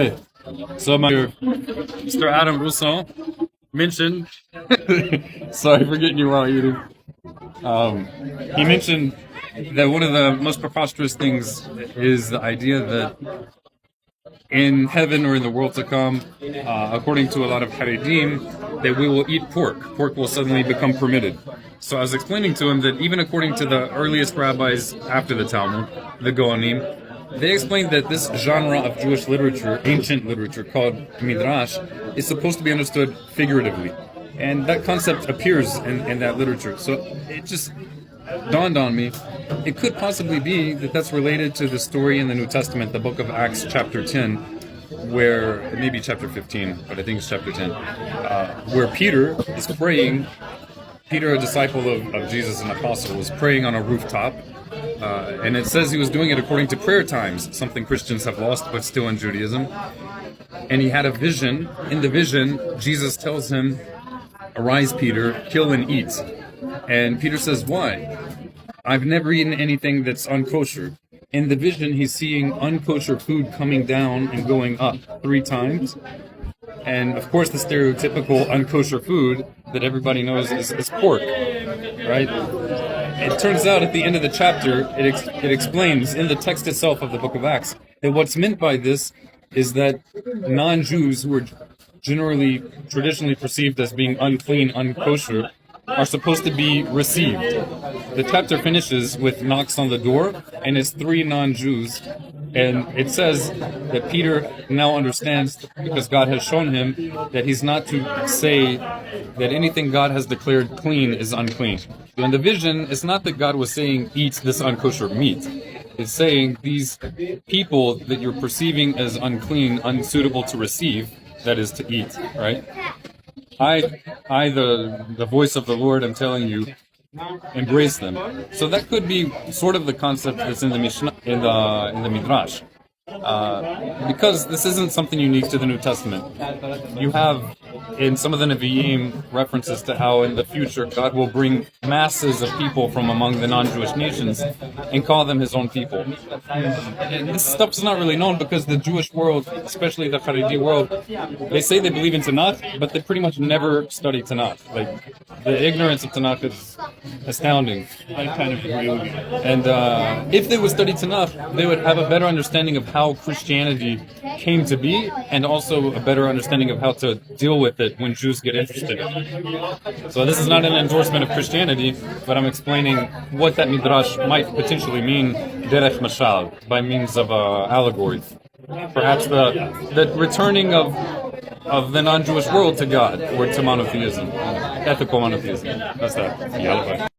Hey, so Mr. Adam Rousseau mentioned, sorry for getting you while eating. He mentioned that one of the most preposterous things is the idea that in heaven or in the world to come, according to a lot of Haredim, that we will eat pork. Pork will suddenly become permitted. So I was explaining to him that even according to the earliest rabbis after the Talmud, the Goanim, they explained that this genre of Jewish literature, ancient literature called midrash, is supposed to be understood figuratively. And that concept appears in that literature. So it just dawned on me, it could possibly be that that's related to the story in the New Testament, the book of Acts chapter 10, where, it may be chapter 15, but I think it's chapter 10, where Peter is praying. Peter, a disciple of Jesus, an apostle, was praying on a rooftop, and it says he was doing it according to prayer times, something Christians have lost but still in Judaism. And he had a vision. In the vision, Jesus tells him, "Arise, Peter, kill and eat." And Peter says, "Why? I've never eaten anything that's unkosher." In the vision, he's seeing unkosher food coming down and going up 3 times. And of course, the stereotypical unkosher food that everybody knows is pork, right? It turns out at the end of the chapter, it explains in the text itself of the book of Acts that what's meant by this is that non-Jews who are traditionally perceived as being unclean, unkosher, are supposed to be received. The chapter finishes with knocks on the door, and it's 3 non-Jews. And it says that Peter now understands, because God has shown him, that he's not to say that anything God has declared clean is unclean. So in the vision, it's not that God was saying, eat this unkosher meat. It's saying these people that you're perceiving as unclean, unsuitable to receive, that is to eat, right? I, the voice of the Lord, am telling you, embrace them. So that could be sort of the concept that's in the Mishnah, in the midrash, because this isn't something unique to the New Testament. You have in some of the Nevi'im references to how in the future God will bring masses of people from among the non-Jewish nations and call them His own people. And this stuff's not really known because the Jewish world, especially the Haredi world, they say they believe in Tanakh, but they pretty much never study Tanakh. Like, the ignorance of Tanakh is astounding. I kind of agree with you. And if they would study Tanakh, they would have a better understanding of how Christianity came to be, and also a better understanding of how to deal with it when Jews get interested in it. So this is not an endorsement of Christianity, but I'm explaining what that midrash might potentially mean, derech mashal, by means of allegory. Perhaps the returning of the non-Jewish world to God, or to monotheism, ethical monotheism. That's that.